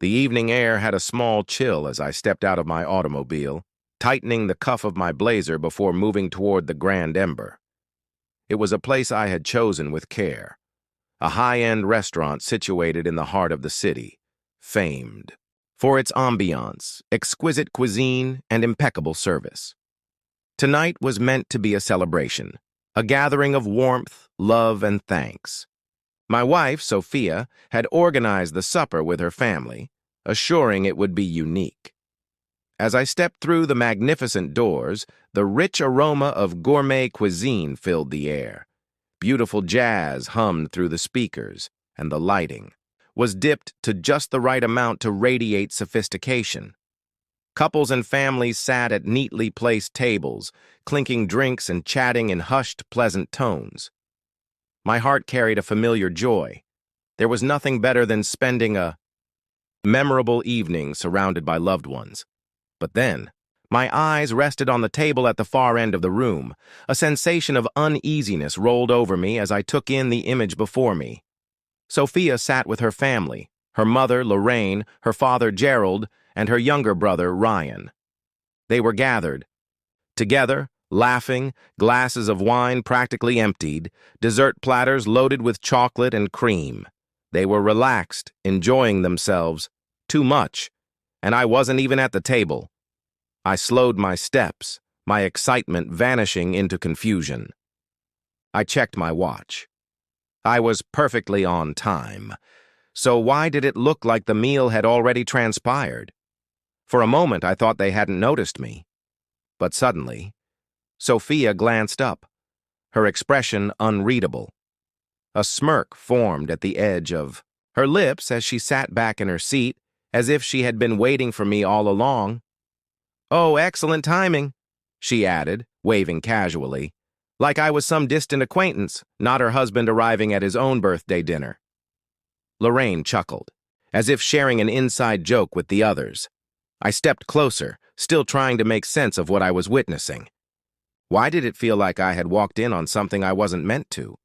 The evening air had a small chill as I stepped out of my automobile, tightening the cuff of my blazer before moving toward the Grand Ember. It was a place I had chosen with care, a high-end restaurant situated in the heart of the city, famed for its ambiance, exquisite cuisine, and impeccable service. Tonight was meant to be a celebration, a gathering of warmth, love, and thanks. My wife, Sophia, had organized the supper with her family, assuring it would be unique. As I stepped through the magnificent doors, the rich aroma of gourmet cuisine filled the air. Beautiful jazz hummed through the speakers, and the lighting was dipped to just the right amount to radiate sophistication. Couples and families sat at neatly placed tables, clinking drinks and chatting in hushed, pleasant tones. My heart carried a familiar joy. There was nothing better than spending a memorable evening surrounded by loved ones. But then, my eyes rested on the table at the far end of the room. A sensation of uneasiness rolled over me as I took in the image before me. Sophia sat with her family, her mother, Lorraine, her father, Gerald, and her younger brother, Ryan. They were gathered together, laughing, glasses of wine practically emptied, dessert platters loaded with chocolate and cream. They were relaxed, enjoying themselves, too much, and I wasn't even at the table. I slowed my steps, my excitement vanishing into confusion. I checked my watch. I was perfectly on time. So why did it look like the meal had already transpired? For a moment, I thought they hadn't noticed me. But suddenly, Sophia glanced up, her expression unreadable. A smirk formed at the edge of her lips as she sat back in her seat, as if she had been waiting for me all along. "Oh, excellent timing," she added, waving casually, like I was some distant acquaintance, not her husband arriving at his own birthday dinner. Lorraine chuckled, as if sharing an inside joke with the others. I stepped closer, still trying to make sense of what I was witnessing. Why did it feel like I had walked in on something I wasn't meant to?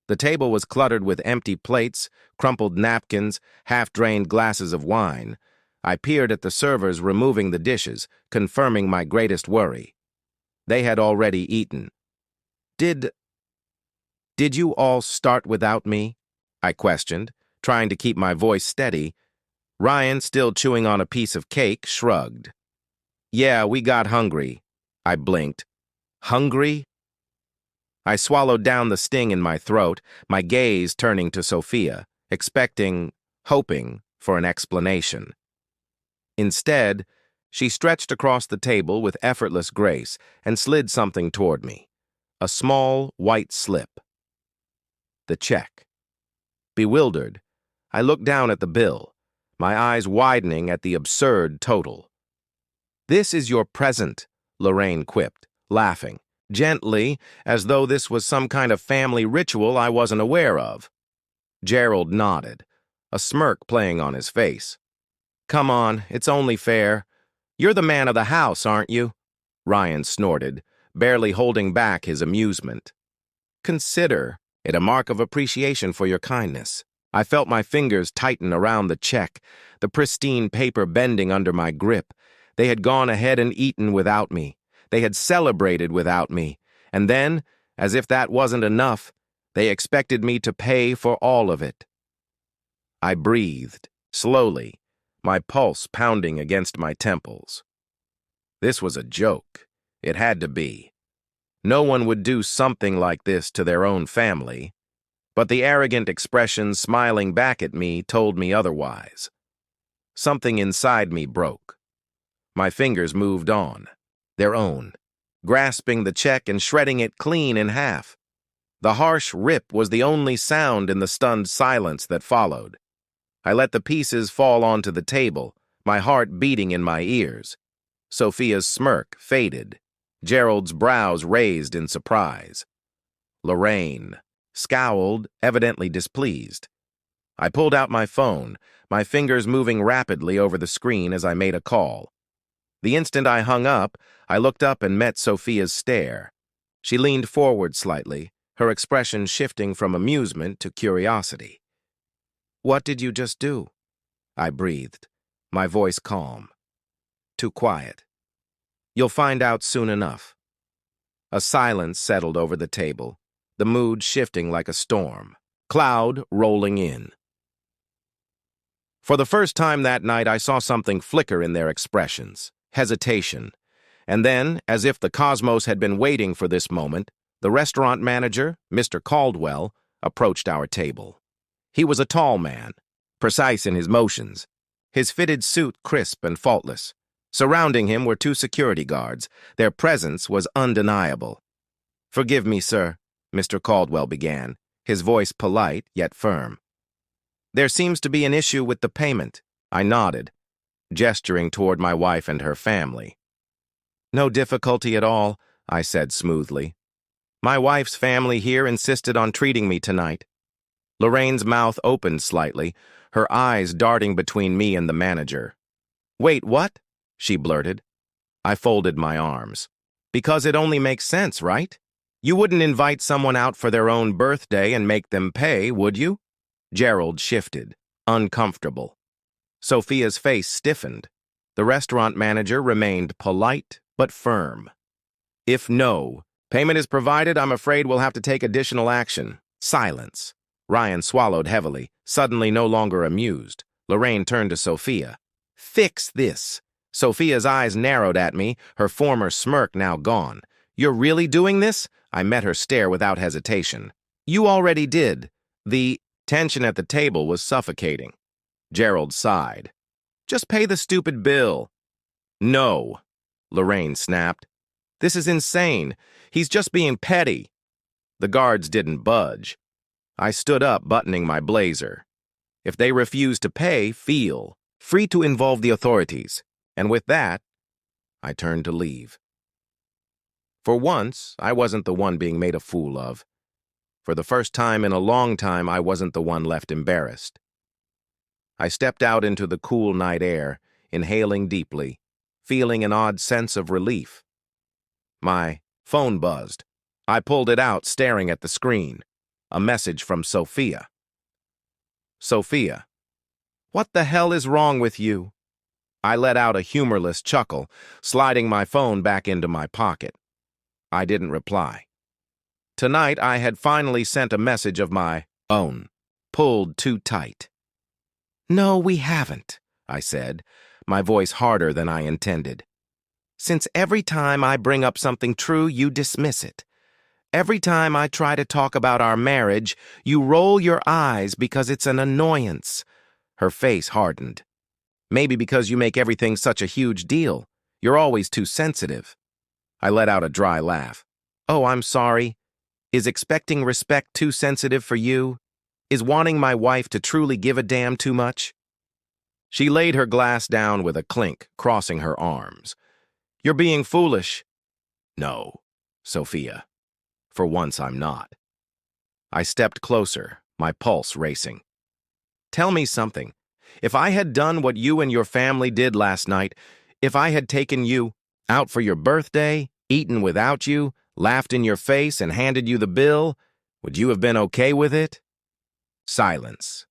The table was cluttered with empty plates, crumpled napkins, half-drained glasses of wine. I peered at the servers removing the dishes, confirming my greatest worry. They had already eaten. Did you all start without me?" I questioned, trying to keep my voice steady. Ryan, still chewing on a piece of cake, shrugged. "Yeah, we got hungry." I blinked. Hungry? I swallowed down the sting in my throat, my gaze turning to Sophia, hoping for an explanation. Instead, she stretched across the table with effortless grace and slid something toward me. A small, white slip. The check. Bewildered, I looked down at the bill, my eyes widening at the absurd total. "This is your present," Lorraine quipped, laughing, gently, as though this was some kind of family ritual I wasn't aware of. Gerald nodded, a smirk playing on his face. "Come on, it's only fair. You're the man of the house, aren't you?" Ryan snorted, barely holding back his amusement. "Consider it a mark of appreciation for your kindness." I felt my fingers tighten around the check, the pristine paper bending under my grip. They had gone ahead and eaten without me. They had celebrated without me. And then, as if that wasn't enough, they expected me to pay for all of it. I breathed, slowly, my pulse pounding against my temples. This was a joke. It had to be. No one would do something like this to their own family. But the arrogant expression smiling back at me told me otherwise. Something inside me broke. My fingers moved on, their own, grasping the check and shredding it clean in half. The harsh rip was the only sound in the stunned silence that followed. I let the pieces fall onto the table, my heart beating in my ears. Sophia's smirk faded. Gerald's brows raised in surprise. Lorraine scowled, evidently displeased. I pulled out my phone, my fingers moving rapidly over the screen as I made a call. The instant I hung up, I looked up and met Sophia's stare. She leaned forward slightly, her expression shifting from amusement to curiosity. "What did you just do?" I breathed, my voice calm. Too quiet. You'll find out soon enough. A silence settled over the table, the mood shifting like a storm, cloud rolling in. For the first time that night, I saw something flicker in their expressions, hesitation. And then, as if the cosmos had been waiting for this moment, the restaurant manager, Mr. Caldwell, approached our table. He was a tall man, precise in his motions, his fitted suit crisp and faultless. Surrounding him were two security guards. Their presence was undeniable. "Forgive me, sir," Mr. Caldwell began, his voice polite yet firm. "There seems to be an issue with the payment." I nodded, gesturing toward my wife and her family. "No difficulty at all," I said smoothly. "My wife's family here insisted on treating me tonight." Lorraine's mouth opened slightly, her eyes darting between me and the manager. "Wait, what?" she blurted. I folded my arms. "Because it only makes sense, right? You wouldn't invite someone out for their own birthday and make them pay, would you?" Gerald shifted, uncomfortable. Sophia's face stiffened. The restaurant manager remained polite but firm. "If no payment is provided, I'm afraid we'll have to take additional action." Silence. Ryan swallowed heavily, suddenly no longer amused. Lorraine turned to Sophia. "Fix this." Sophia's eyes narrowed at me, her former smirk now gone. "You're really doing this?" I met her stare without hesitation. "You already did." The tension at the table was suffocating. Gerald sighed. "Just pay the stupid bill." "No," Lorraine snapped. "This is insane. He's just being petty." The guards didn't budge. I stood up, buttoning my blazer. "If they refuse to pay, feel free to involve the authorities." And with that, I turned to leave. For once, I wasn't the one being made a fool of. For the first time in a long time, I wasn't the one left embarrassed. I stepped out into the cool night air, inhaling deeply, feeling an odd sense of relief. My phone buzzed. I pulled it out, staring at the screen. A message from Sophia. "Sophia, what the hell is wrong with you?" I let out a humorless chuckle, sliding my phone back into my pocket. I didn't reply. Tonight, I had finally sent a message of my own, pulled too tight. "No, we haven't," I said, my voice harder than I intended. "Since every time I bring up something true, you dismiss it. Every time I try to talk about our marriage, you roll your eyes because it's an annoyance." Her face hardened. "Maybe because you make everything such a huge deal. You're always too sensitive." I let out a dry laugh. "Oh, I'm sorry. Is expecting respect too sensitive for you? Is wanting my wife to truly give a damn too much?" She laid her glass down with a clink, crossing her arms. "You're being foolish." "No, Sophia. For once I'm not." I stepped closer, my pulse racing. "Tell me something. If I had done what you and your family did last night, if I had taken you out for your birthday, eaten without you, laughed in your face, and handed you the bill, would you have been okay with it?" Silence.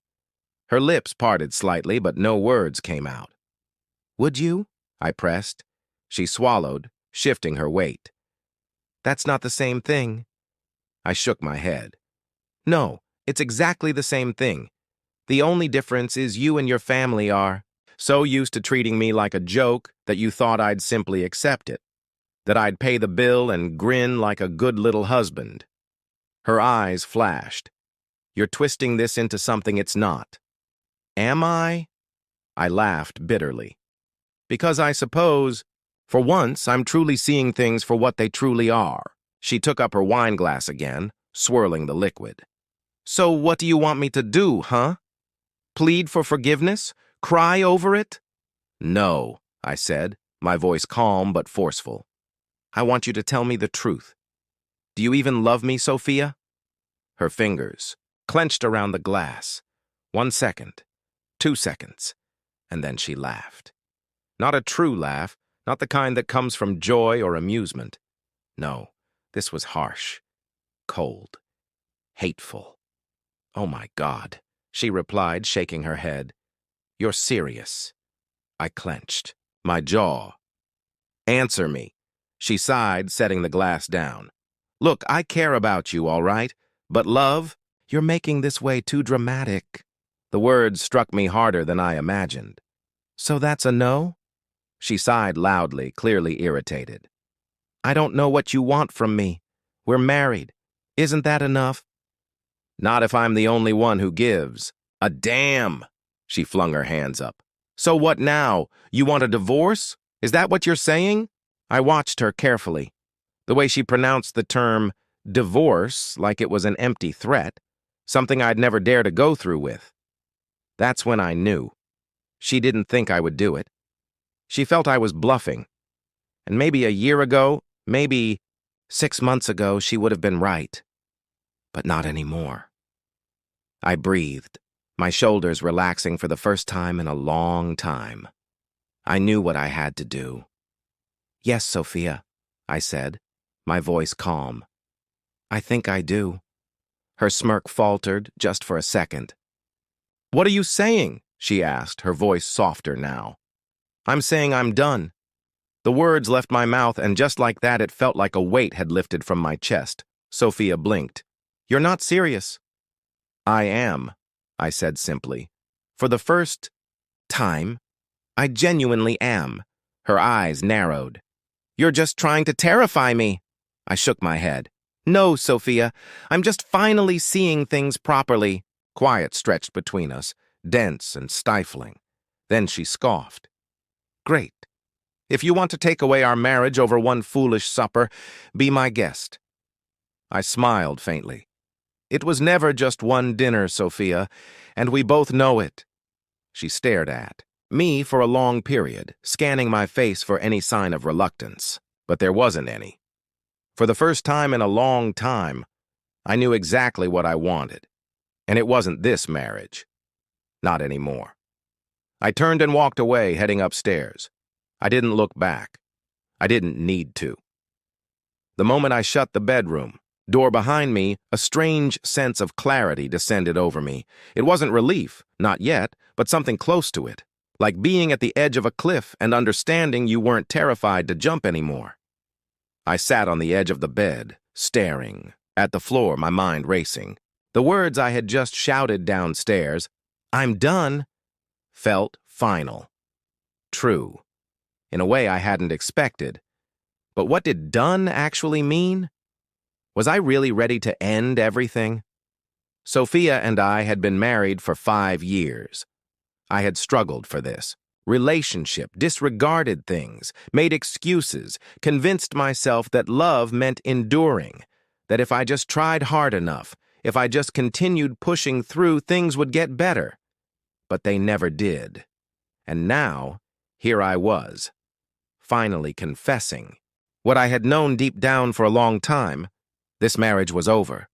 Her lips parted slightly, but no words came out. "Would you?" I pressed. She swallowed, shifting her weight. "That's not the same thing." I shook my head. "No, it's exactly the same thing. The only difference is you and your family are so used to treating me like a joke that you thought I'd simply accept it, that I'd pay the bill and grin like a good little husband." Her eyes flashed. "You're twisting this into something it's not." "Am I?" I laughed bitterly. "Because I suppose, for once, I'm truly seeing things for what they truly are." She took up her wine glass again, swirling the liquid. "So what do you want me to do, huh? Plead for forgiveness? Cry over it?" "No," I said, my voice calm but forceful. "I want you to tell me the truth. Do you even love me, Sophia?" Her fingers clenched around the glass. 1 second, 2 seconds, and then she laughed. Not a true laugh, not the kind that comes from joy or amusement. No, this was harsh, cold, hateful. "Oh my God," she replied, shaking her head. You're serious. I clenched, my jaw. Answer me. She sighed, setting the glass down. Look, I care about you, all right? But love, you're making this way too dramatic. The words struck me harder than I imagined. So that's a no? She sighed loudly, clearly irritated. I don't know what you want from me. We're married. Isn't that enough? Not if I'm the only one who gives. A damn! She flung her hands up. So what now? You want a divorce? Is that what you're saying? I watched her carefully. The way she pronounced the term divorce like it was an empty threat, something I'd never dare to go through with. That's when I knew. She didn't think I would do it. She felt I was bluffing. And maybe a year ago, maybe 6 months ago, she would have been right. But not anymore. I breathed, my shoulders relaxing for the first time in a long time. I knew what I had to do. Yes, Sophia, I said, my voice calm. I think I do. Her smirk faltered just for a second. What are you saying? She asked, her voice softer now. I'm saying I'm done. The words left my mouth, and just like that, it felt like a weight had lifted from my chest. Sophia blinked. You're not serious. I am, I said simply. For the first time, I genuinely am. Her eyes narrowed. You're just trying to terrify me. I shook my head. No, Sophia, I'm just finally seeing things properly. Quiet stretched between us, dense and stifling. Then she scoffed. Great. If you want to take away our marriage over one foolish supper, be my guest. I smiled faintly. It was never just one dinner, Sophia, and we both know it. She stared at me for a long period, scanning my face for any sign of reluctance, but there wasn't any. For the first time in a long time, I knew exactly what I wanted, and it wasn't this marriage. Not anymore. I turned and walked away, heading upstairs. I didn't look back. I didn't need to. The moment I shut the bedroom door behind me, a strange sense of clarity descended over me. It wasn't relief, not yet, but something close to it, like being at the edge of a cliff and understanding you weren't terrified to jump anymore. I sat on the edge of the bed, staring at the floor, my mind racing. The words I had just shouted downstairs, I'm done, felt final. True. In a way I hadn't expected. But what did done actually mean? Was I really ready to end everything? Sophia and I had been married for 5 years. I had struggled for this. Relationship, disregarded things, made excuses, convinced myself that love meant enduring, that if I just tried hard enough, if I just continued pushing through, things would get better. But they never did. And now, here I was, finally confessing what I had known deep down for a long time. This marriage was over.